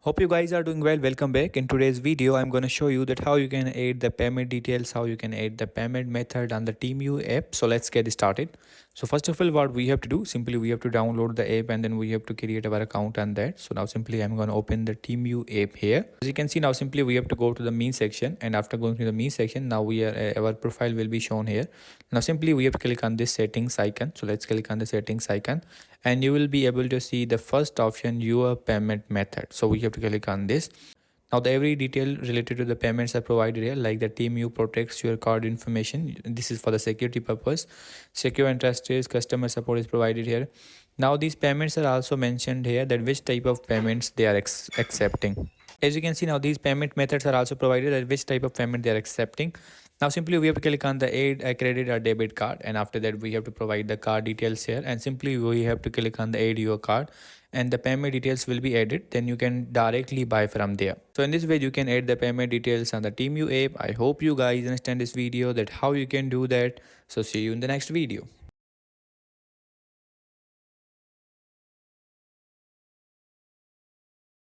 Hope you guys are doing well. Welcome back. In today's video, I'm going to show you that how you can add the payment details, how you can add the payment method on the Temu app. So let's get started. So first of all, what we have to do, simply we have to download the app and then we have to create our account on that. So now simply I'm going to open the Temu app here. As you can see now, simply we have to go to the main section, and after going to the main section, now our profile will be shown here. Now simply we have to click on this settings icon. So let's click on the settings icon and you will be able to see the first option, your payment method. So we have to click on this. Now the every detail related to the payments are provided here, like the Temu protects your card information. This is for the security purpose. Secure and trusted customer support is provided here. Now these payments are also mentioned here, that which type of payments they are accepting. As you can see now, these payment methods are also provided, that which type of payment they are accepting. Now simply we have to click on the add a credit or debit card, and after that we have to provide the card details here, and simply we have to click on the add your card and the payment details will be added. Then you can directly buy from there. So in this way you can add the payment details on the Temu app. I hope you guys understand this video, that how you can do that. So see you in the next video.